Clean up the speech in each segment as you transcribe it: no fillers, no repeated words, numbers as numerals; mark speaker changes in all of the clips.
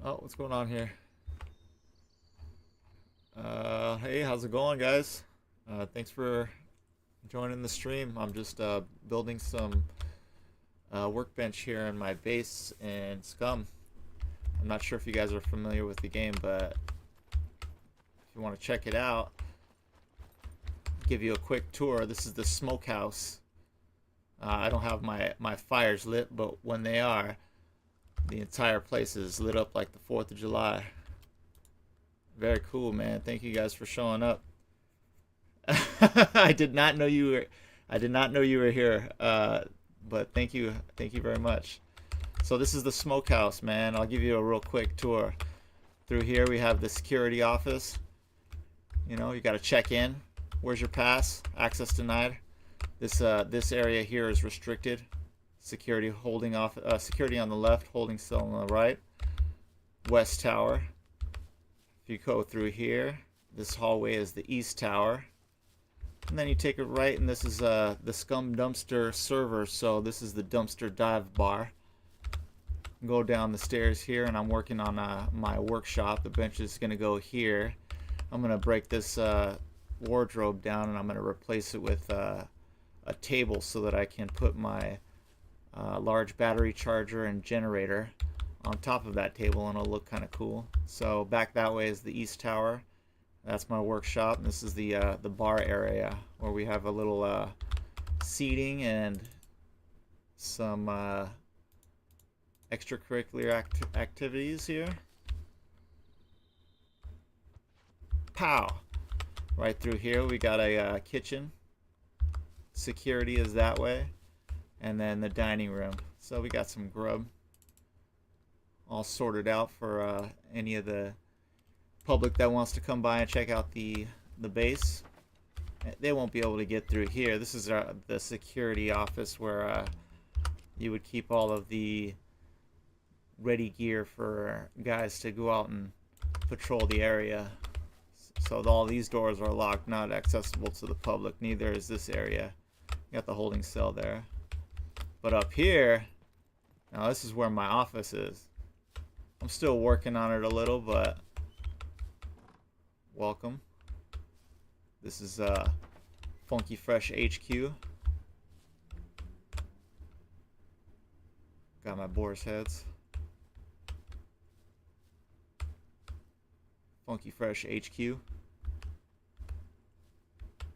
Speaker 1: Oh, what's going on here? Hey, how's it going, guys? Thanks for joining the stream. I'm just building some workbench here in my base in SCUM. I'm not sure if you guys are familiar with the game, but if you want to check it out, give you a quick tour. This is the smokehouse. I don't have my fires lit, but when they are, the entire place is lit up like the 4th of July. Very cool, man. Thank you guys for showing up. I did not know you were here. But thank you very much. So this is the smokehouse, man. I'll give you a real quick tour. Through here we have the security office. You know, you got to check in. Where's your pass? Access denied. This area here is restricted. Security holding off. Security on the left, holding cell on the right. West Tower. If you go through here, this hallway is the East Tower. And then you take it right, and this is the SCUM dumpster server. So this is the dumpster dive bar. Go down the stairs here, and I'm working on my workshop. The bench is going to go here. I'm going to break this wardrobe down, and I'm going to replace it with a table so that I can put my large battery charger and generator on top of that table, and it'll look kind of cool. So back that way is the East Tower. That's my workshop. And this is the bar area where we have a little seating and some extracurricular activities here. Pow! Right through here we got a kitchen. Security is that way. And then the dining room. So we got some grub all sorted out for any of the public that wants to come by and check out the base. They won't be able to get through here. This is the security office where you would keep all of the ready gear for guys to go out and patrol the area. So all these doors are locked, not accessible to the public. Neither is this area. You got the holding cell there. But up here, now this is where my office is. I'm still working on it a little, but welcome. This is Funky Fresh HQ. Got my boar's heads. Funky Fresh HQ.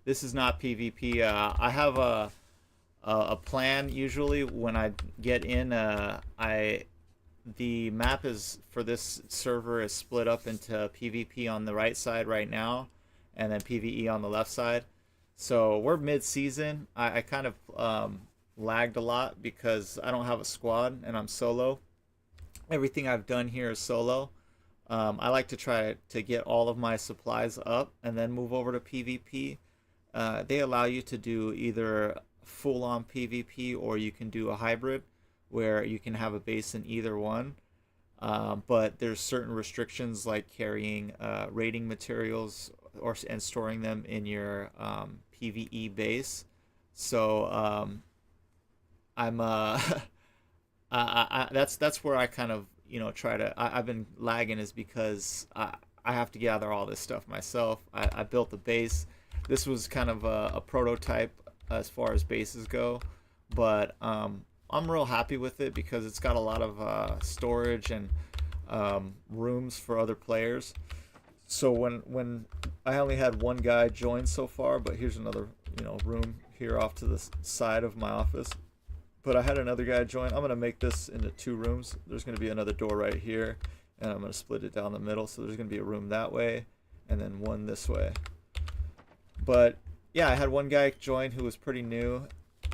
Speaker 1: This is not PvP. I have a plan usually when I get in. The map is for this server is split up into PvP on the right side right now, and then PvE on the left side. So we're mid-season. I kind of lagged a lot because I don't have a squad and I'm solo. Everything I've done here is solo. I like to try to get all of my supplies up and then move over to PvP. They allow you to do either full-on PvP or you can do a hybrid where you can have a base in either one. But there's certain restrictions like carrying raiding materials and storing them in your PvE base. So I'm that's where I kind of try to. I've been lagging is because I have to gather all this stuff myself. I built the base. This was kind of a prototype as far as bases go, but I'm real happy with it because it's got a lot of storage and rooms for other players. So when I only had one guy join so far, but here's another room here off to the side of my office. But I had another guy join. I'm gonna make this into 2 rooms. There's gonna be another door right here, and I'm gonna split it down the middle. So there's gonna be a room that way, and then one this way. But yeah, I had one guy join who was pretty new.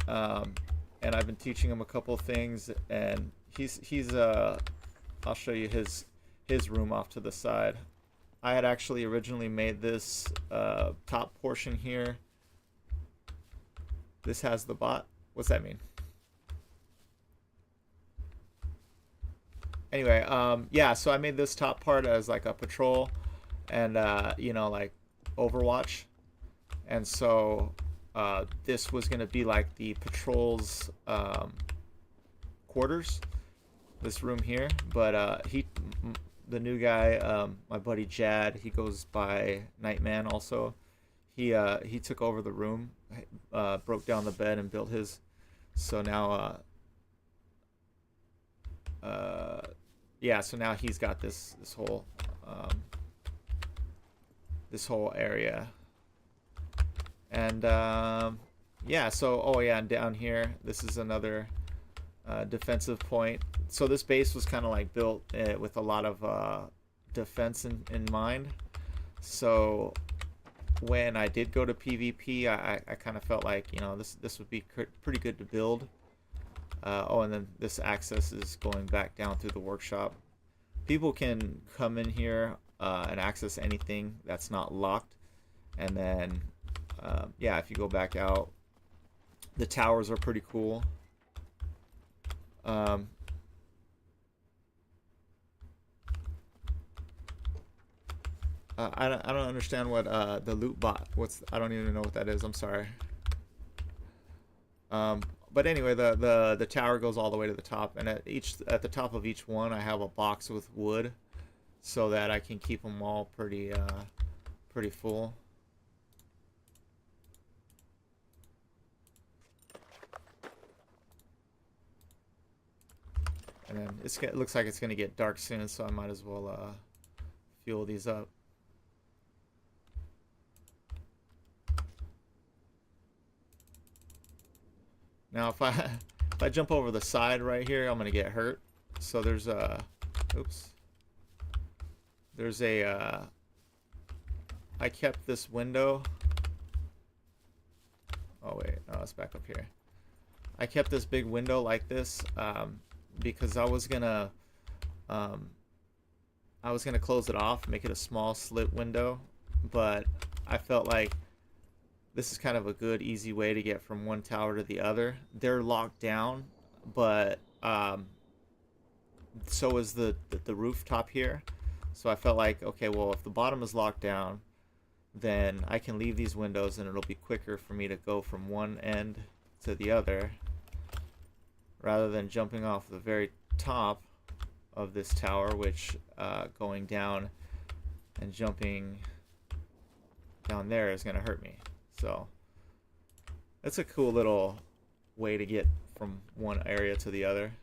Speaker 1: And I've been teaching him a couple things, and he's I'll show you his room off to the side. I had actually originally made this top portion here. This has the bot. What's that mean? Anyway, yeah, so I made this top part as like a patrol and like Overwatch. And so this was going to be like the patrol's quarters, this room here. But the new guy, my buddy Jad, he goes by Nightman also. He took over the room, broke down the bed and built his. So now yeah, so now he's got this whole area. And yeah, so oh yeah, and down here, this is another defensive point. So this base was kind of like built with a lot of defense in mind. So when I did go to PvP, I kind of felt like, you know, this would be pretty good to build. Oh, and then this access is going back down through the workshop. People can come in here and access anything that's not locked. And then, yeah, if you go back out, the towers are pretty cool. I don't understand what the loot bot. I don't even know what that is. I'm sorry. But anyway, the tower goes all the way to the top, and at the top of each one, I have a box with wood, so that I can keep them all pretty full. And then it looks like it's gonna get dark soon, so I might as well fuel these up. Now if I jump over the side right here, I'm gonna get hurt. So there's a oops. There's a I kept this window. Oh wait, no, it's back up here. I kept this big window like this because I was gonna close it off, make it a small slit window, but I felt like this is kind of a good, easy way to get from one tower to the other. They're locked down, but so is the rooftop here. So I felt like, okay, well, if the bottom is locked down, then I can leave these windows and it'll be quicker for me to go from one end to the other rather than jumping off the very top of this tower, which going down and jumping down there is going to hurt me. So it's a cool little way to get from one area to the other.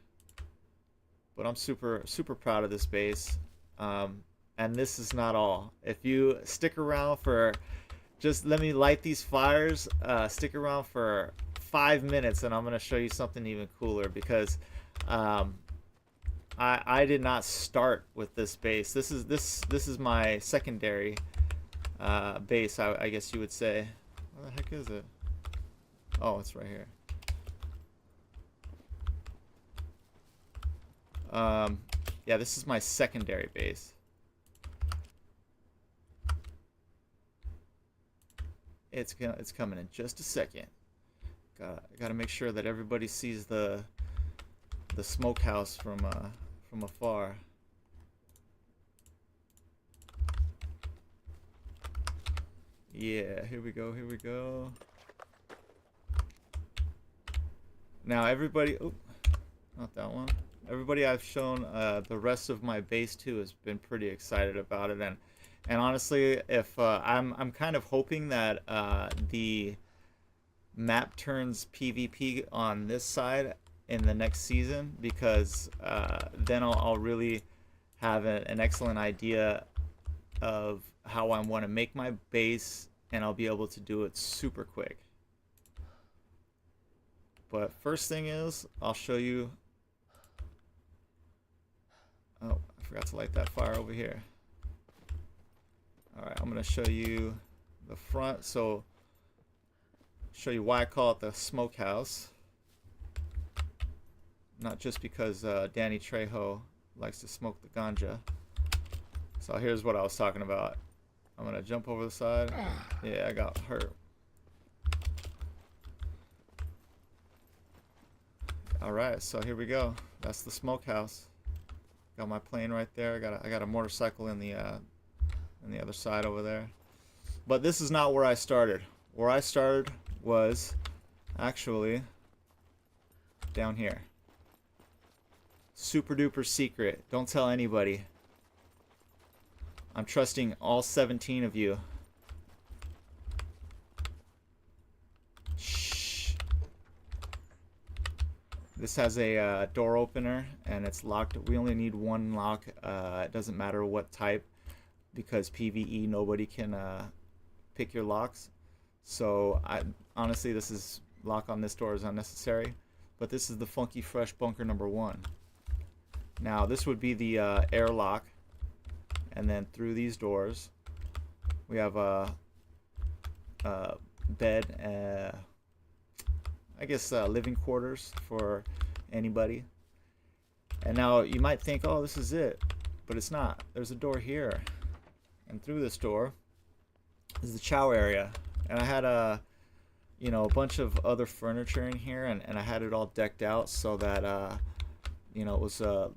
Speaker 1: But I'm super proud of this base. And this is not all. If you stick around for, just let me light these fires, stick around for 5 minutes and I'm going to show you something even cooler, because I did not start with this base. This is my secondary base, I guess you would say. Where the heck is it? Oh, it's right here. Yeah, this is my secondary base. It's coming in just a second. Gotta make sure that everybody sees the smokehouse from afar. Yeah, here we go, here we go. Now everybody, oh, not that one. Everybody I've shown the rest of my base to has been pretty excited about it, and honestly, if I'm kind of hoping that the map turns PvP on this side in the next season, because then I'll really have an excellent idea of how I want to make my base, and I'll be able to do it super quick. But first thing is, I'll show you. Oh, I forgot to light that fire over here. Alright, I'm going to show you the front. So, show you why I call it the smokehouse. Not just because Danny Trejo likes to smoke the ganja. So here's what I was talking about. I'm going to jump over the side. Yeah, I got hurt. Alright, so here we go. That's the smokehouse. Got my plane right there. I got a motorcycle in the other side over there. But this is not where I started. Where I started was actually down here. Super duper secret. Don't tell anybody. I'm trusting all 17 of you. Shh. This has a door opener, and it's locked. We only need one lock. It doesn't matter what type, because PvE, nobody can pick your locks. So honestly, this is lock on this door is unnecessary. But this is the Funky Fresh bunker number 1. Now this would be the airlock, and then through these doors we have a bed, I guess living quarters for anybody. And now you might think, oh, this is it, but it's not. There's a door here, and through this door is the chow area. And I had a bunch of other furniture in here, and I had it all decked out so that it was a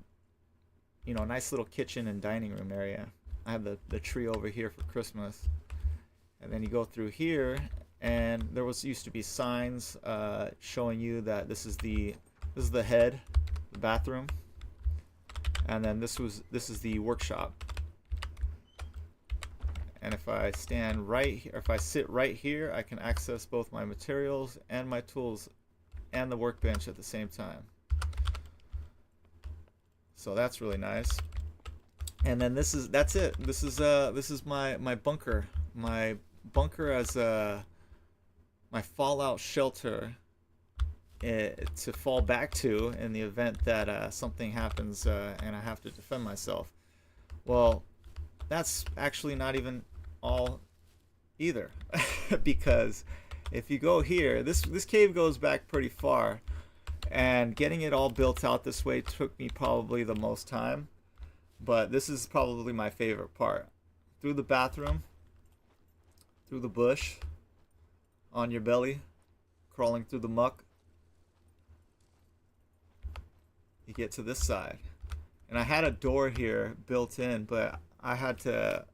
Speaker 1: nice little kitchen and dining room area. I had the tree over here for Christmas, and then you go through here, and there used to be signs showing you that this is the head, the bathroom, and then this is the workshop. And if I stand right here, if I sit right here, I can access both my materials and my tools and the workbench at the same time. So that's really nice. And then that's it. This is my bunker. My bunker as my fallout shelter to fall back to in the event that something happens and I have to defend myself. Well, that's actually not even all either, because if you go here, this cave goes back pretty far, and getting it all built out this way took me probably the most time, but this is probably my favorite part. Through the bathroom, through the bush, on your belly, crawling through the muck, you get to this side. And I had a door here built in, but I had to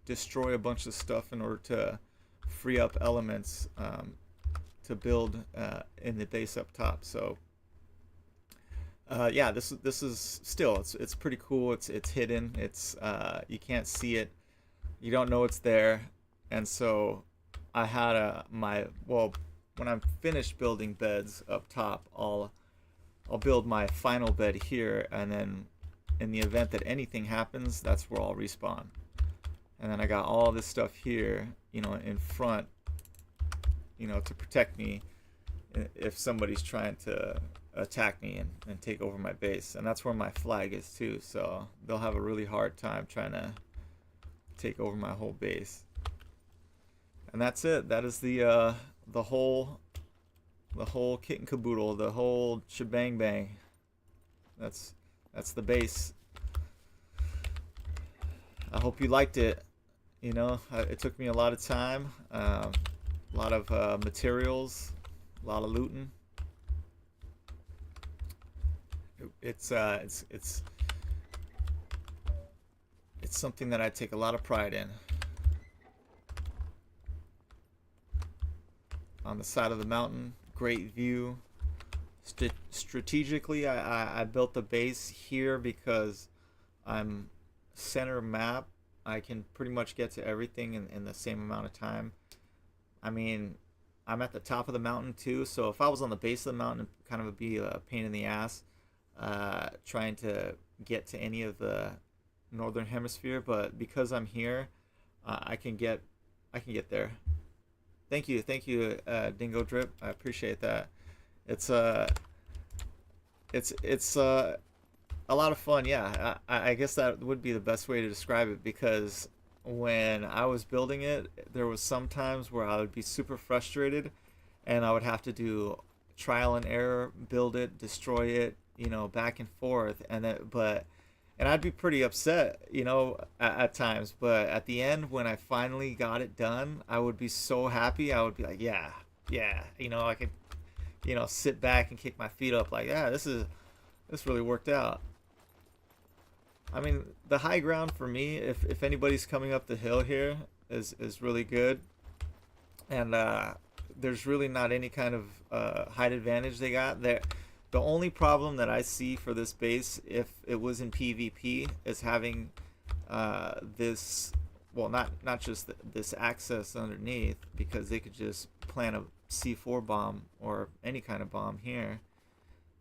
Speaker 1: destroy a bunch of stuff in order to free up elements to build in the base up top. So yeah, this is still it's pretty cool. It's hidden. It's you can't see it. You don't know it's there. And so I had when I'm finished building beds up top, I'll build my final bed here, and then in the event that anything happens, that's where I'll respawn. And then I got all this stuff here, in front, to protect me if somebody's trying to attack me and take over my base. And that's where my flag is too, so they'll have a really hard time trying to take over my whole base. And that's it. That is the whole kit and caboodle, the whole shebang bang. That's the base. I hope you liked it. It took me a lot of time, a lot of materials, a lot of looting. It's something that I take a lot of pride in. On the side of the mountain, great view. Strategically, I built the base here because I'm center map. I can pretty much get to everything in the same amount of time. I mean, I'm at the top of the mountain too, so if I was on the base of the mountain, it kind of would be a pain in the ass trying to get to any of the northern hemisphere. But because I'm here, I can get there. Thank you, Dingo Drip. I appreciate that. It's a lot of fun. Yeah, I guess that would be the best way to describe it, because when I was building it, there was some times where I would be super frustrated, and I would have to do trial and error, build it, destroy it, back and forth, and I'd be pretty upset, at times. But at the end, when I finally got it done, I would be so happy. I would be like, yeah, I could, sit back and kick my feet up like, yeah, this really worked out. I mean, the high ground for me, if anybody's coming up the hill here, is really good. And there's really not any kind of height advantage they got there. The only problem that I see for this base, if it was in PvP, is having this, well, not just this access underneath, because they could just plant a C4 bomb or any kind of bomb here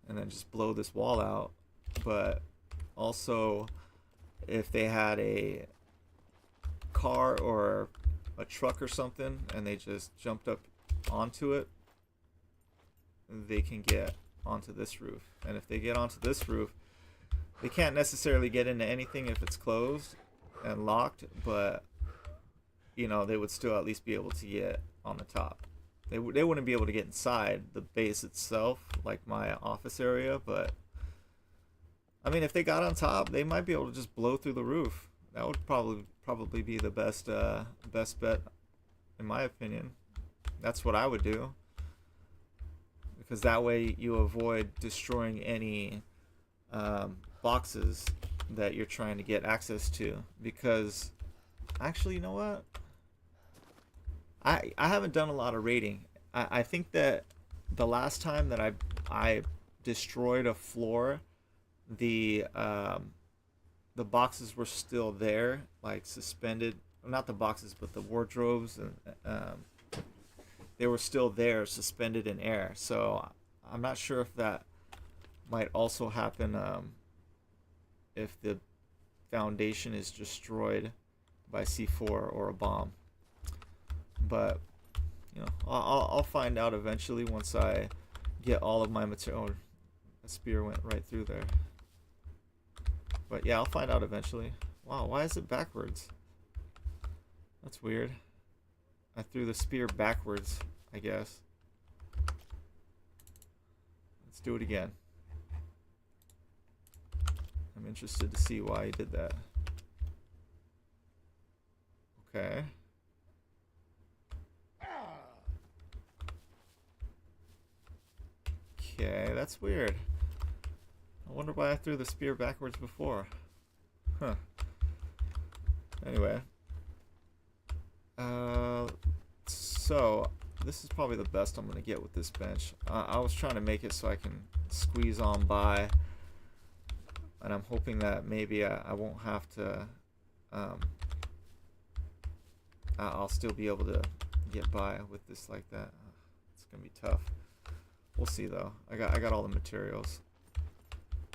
Speaker 1: and then just blow this wall out. But also, if they had a car or a truck or something and they just jumped up onto it, they can get onto this roof. And if they get onto this roof, they can't necessarily get into anything if it's closed and locked, but you know, they would still at least be able to get on the top. They wouldn't be able to get inside the base itself, like my office area, but I mean, if they got on top, they might be able to just blow through the roof. That would probably be the best bet, in my opinion. That's what I would do, because that way you avoid destroying any boxes that you're trying to get access to. Because actually, you know what? I haven't done a lot of raiding. I think that the last time that I destroyed a floor, the boxes were still there, like suspended. Not the boxes, but the wardrobes, and they were still there, suspended in air. So I'm not sure if that might also happen if the foundation is destroyed by C4 or a bomb. But you know, I'll find out eventually once I get all of my material. Oh, a spear went right through there. But yeah, I'll find out eventually. Wow, why is it backwards? That's weird. I threw the spear backwards, I guess. Let's do it again. I'm interested to see why he did that. Okay. Okay, that's weird. I wonder why I threw the spear backwards before. Huh. Anyway. So, this is probably the best I'm going to get with this bench. I was trying to make it so I can squeeze on by. And I'm hoping that maybe I won't have to... I'll still be able to get by with this like that. It's going to be tough. We'll see though. I got all the materials.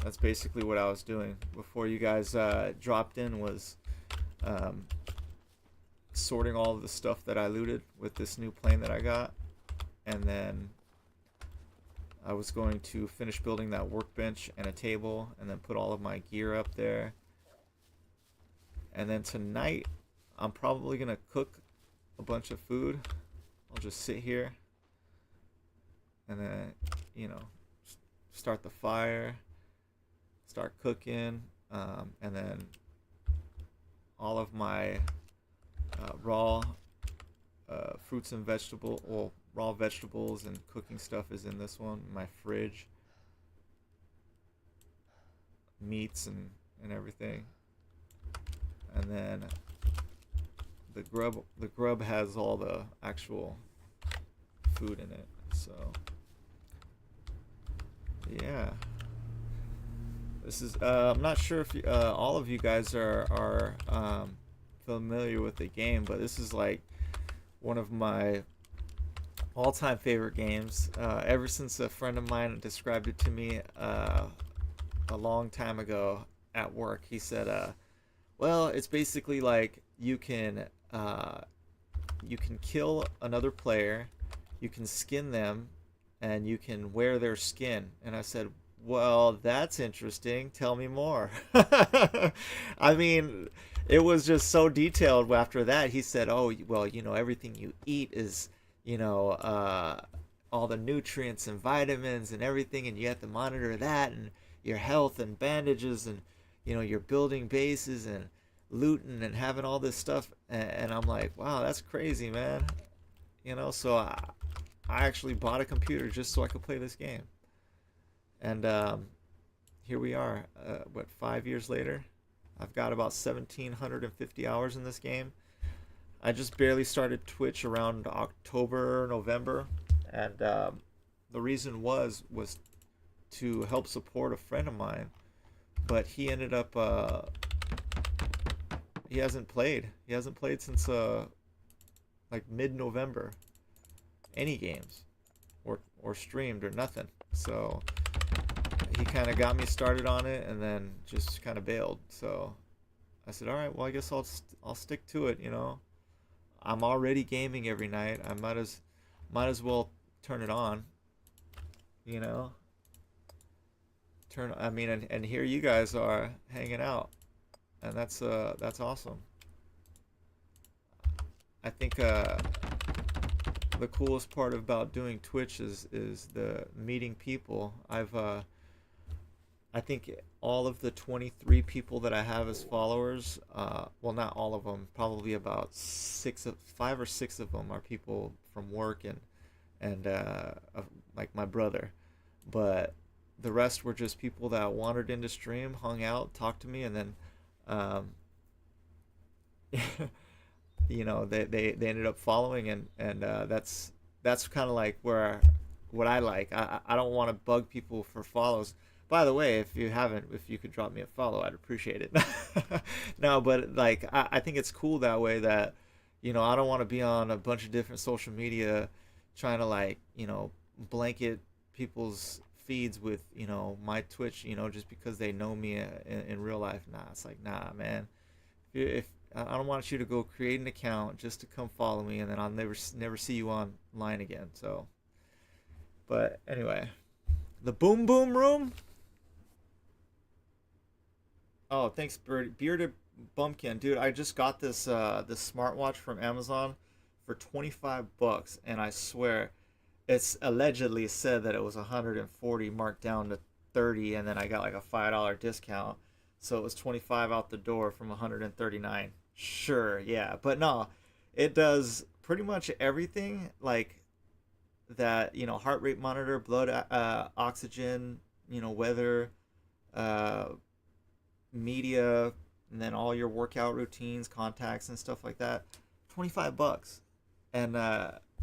Speaker 1: That's basically what I was doing before you guys dropped in, was sorting all of the stuff that I looted with this new plane that I got, and then I was going to finish building that workbench and a table, and then put all of my gear up there. And then tonight I'm probably gonna cook a bunch of food. I'll just sit here and then, you know, start the fire, start cooking, and then all of my raw fruits and vegetables, well, raw vegetables and cooking stuff is in this one, my fridge, meats and everything. And then the grub has all the actual food in it. So yeah, this is I'm not sure if all of you guys are familiar with the game, but this is like one of my all-time favorite games. Ever since a friend of mine described it to me a long time ago at work, he said, well, it's basically like you can kill another player, you can skin them, and you can wear their skin. And I said, well, that's interesting. Tell me more. I mean, it was just so detailed. After that, he said, oh, well, you know, everything you eat is, you know, all the nutrients and vitamins and everything, and you have to monitor that, and your health and bandages, and, you know, you're building bases and looting and having all this stuff. And I'm like, wow, that's crazy, man. You know, so I actually bought a computer just so I could play this game. And here we are, what, 5 years later? I've got about 1,750 hours in this game. I just barely started Twitch around October, November. And the reason was to help support a friend of mine. But he ended up he hasn't played. He hasn't played since like mid-November. Any games, or streamed or nothing. So he kind of got me started on it, and then just kind of bailed. So I said, all right, well, I guess I'll stick to it. You know, I'm already gaming every night. I might as well turn it on. You know, I mean, and here you guys are hanging out, and that's awesome. I think the coolest part about doing Twitch is the meeting people. I think all of the 23 people that I have as followers, well, not all of them, probably about 5 or 6 of them are people from work and like my brother, but the rest were just people that wandered into stream, hung out, talked to me, and then um, you know, they ended up following, and that's kind of like where what I like. I don't want to bug people for follows. By the way, if you haven't, if you could drop me a follow, I'd appreciate it. No, but like I think it's cool that way, that you know, I don't want to be on a bunch of different social media trying to, like, you know, blanket people's feeds with, you know, my Twitch, you know, just because they know me in real life. Nah, it's like, nah, man. If I don't want you to go create an account just to come follow me, and then I'll never see you online again. So, but anyway, the boom boom room. Oh, thanks, bearded bumpkin, dude. I just got this smartwatch from Amazon for 25 bucks, and I swear it's allegedly said that it was 140 marked down to 30, and then I got like a $5 discount, so it was 25 out the door from 139. Sure, yeah, but no, it does pretty much everything, like that, you know, heart rate monitor, blood oxygen, you know, weather, uh media, and then all your workout routines, contacts and stuff like that. 25 bucks. And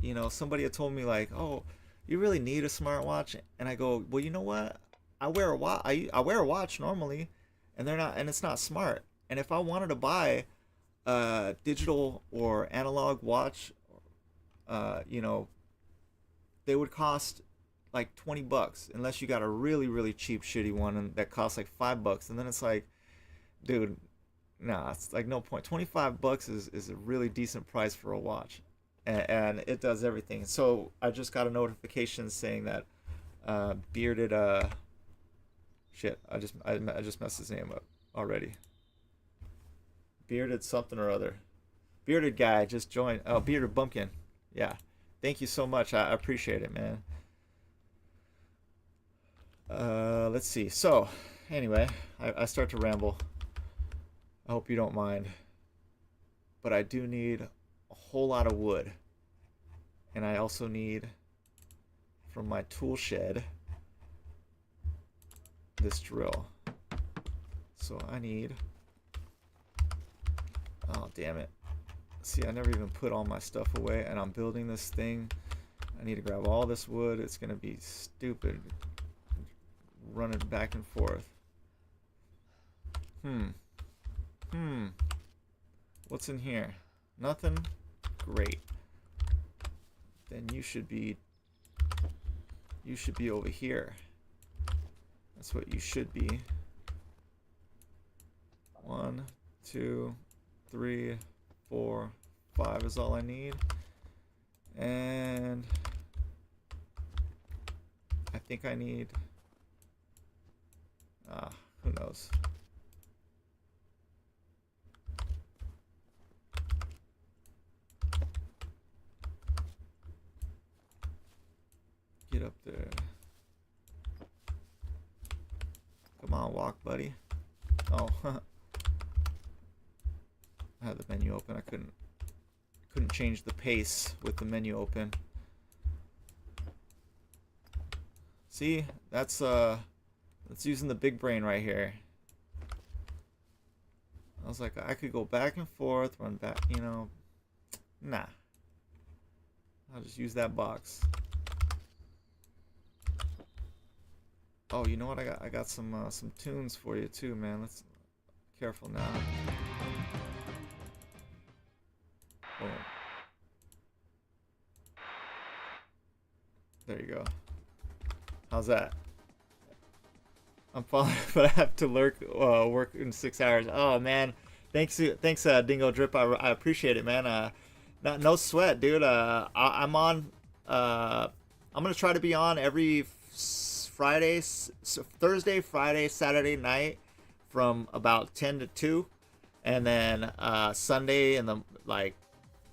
Speaker 1: you know, somebody had told me like, "Oh, you really need a smartwatch?" And I go, "Well, you know what? I wear a watch. I wear a watch normally, and it's not smart. And if I wanted to buy a digital or analog watch, you know, they would cost like 20 bucks, unless you got a really cheap shitty one and that costs like 5 bucks. And then it's like, dude, nah, it's like no point. 25 bucks is a really decent price for a watch, and it does everything. So I just got a notification saying that bearded shit. I just messed his name up already. Bearded something or other. Bearded guy just joined. Oh, bearded bumpkin. Yeah. Thank you so much. I appreciate it, man. Let's see. So, anyway, I start to ramble. I hope you don't mind. But I do need a whole lot of wood. And I also need, from my tool shed, this drill. So I need... Oh, damn it. See, I never even put all my stuff away, and I'm building this thing. I need to grab all this wood. It's going to be stupid running back and forth. What's in here? Nothing? Great. Then you should be over here. That's what you should be. 1, 2, 3, 4, 5 is all I need. And I think I need, who knows? Get up there. Come on, walk, buddy. Oh, I had the menu open. I couldn't change the pace with the menu open. See, that's using the big brain right here. I was like, I could go back and forth, run back, you know. Nah. I'll just use that box. Oh, you know what? I got some tunes for you too, man. Let's careful now. There you go. How's that? I'm falling, but I have to work in 6 hours. Oh man, thanks, Dingo Drip. I appreciate it, man. No sweat, dude. I'm on. I'm gonna try to be on every Friday, Thursday, Friday, Saturday night from about 10 to 2, and then Sunday in the like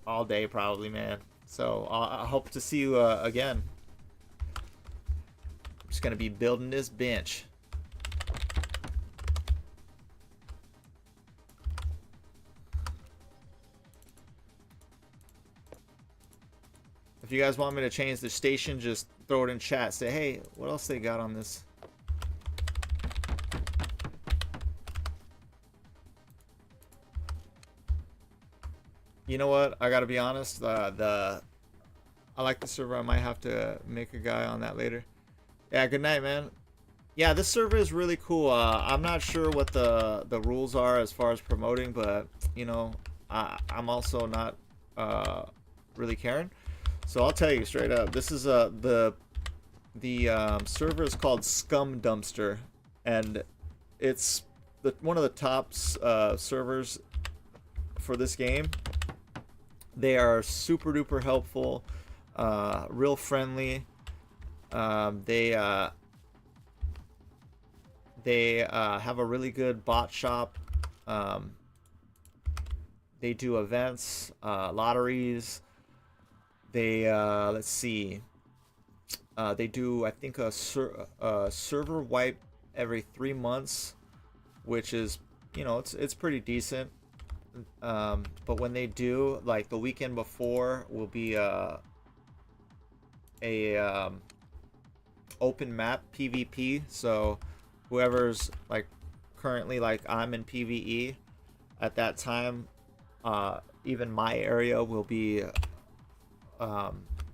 Speaker 1: all day probably, man. So I hope to see you again. I'm just gonna be building this bench. If you guys want me to change the station, just throw it in chat. Say, hey, what else they got on this? You know what? I gotta be honest. I like the server. I might have to make a guy on that later. Yeah. Good night, man. Yeah, this server is really cool. I'm not sure what the rules are as far as promoting, but you know, I'm also not really caring. So I'll tell you straight up. This is the server is called SCUM Dumpster, and it's one of the top servers for this game. They are super duper helpful, real friendly. They have a really good bot shop. They do events, lotteries. They let's see. They do, I think, a server wipe every 3 months, which is, you know, it's pretty decent. But when they do, like the weekend before will be a open map PvP. So whoever's like currently, like I'm in PvE at that time, even my area will be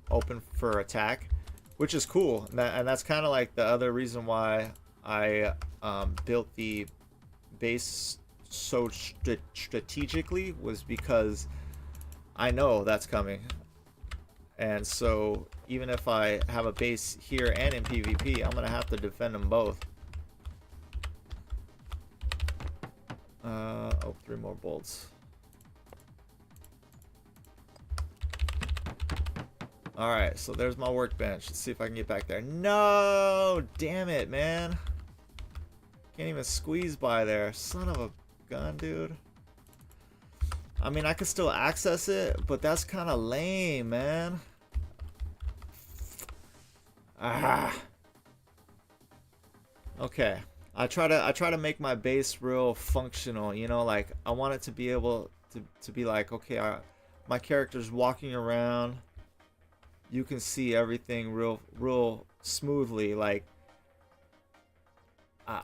Speaker 1: open for attack, which is cool. And that's kind of like the other reason why I built the base so strategically, was because I know that's coming. And so even if I have a base here and in PvP, I'm gonna have to defend them both. Oh, 3 more bolts. Alright, so there's my workbench. Let's see if I can get back there. No! Damn it, man. Can't even squeeze by there. Son of a gun, dude. I mean, I could still access it, but that's kind of lame, man. Ah. Okay. I try to make my base real functional, you know, like I want it to be able to be like, okay, my character's walking around. You can see everything real smoothly. Like I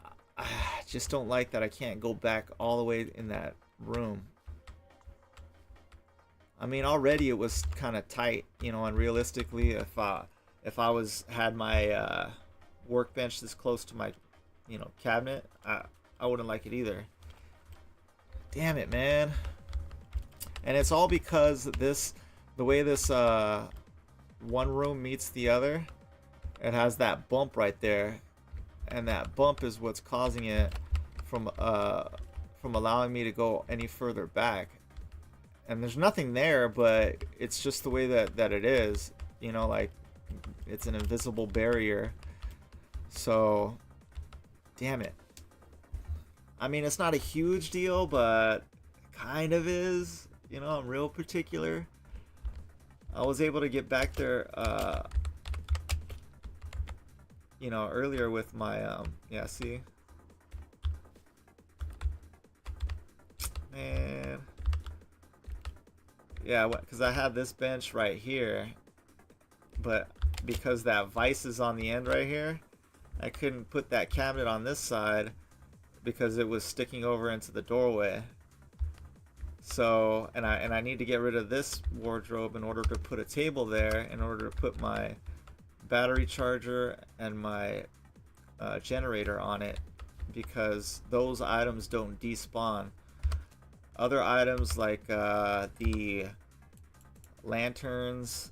Speaker 1: just don't like that I can't go back all the way in that room. I mean, already it was kind of tight, you know, and realistically, if I had my workbench this close to my, you know, cabinet, I wouldn't like it either. Damn it, man. And it's all because the way this one room meets the other, it has that bump right there, and that bump is what's causing it from allowing me to go any further back. And there's nothing there, but it's just the way that it is, you know, like it's an invisible barrier. So damn it. I mean, it's not a huge deal, but kind of is, you know. I'm real particular. I was able to get back there you know, earlier with my yeah, see, man. Yeah, because I had this bench right here, but because that vise is on the end right here, I couldn't put that cabinet on this side because it was sticking over into the doorway. So, and I need to get rid of this wardrobe in order to put a table there, in order to put my battery charger and my generator on it, because those items don't despawn. Other items like the lanterns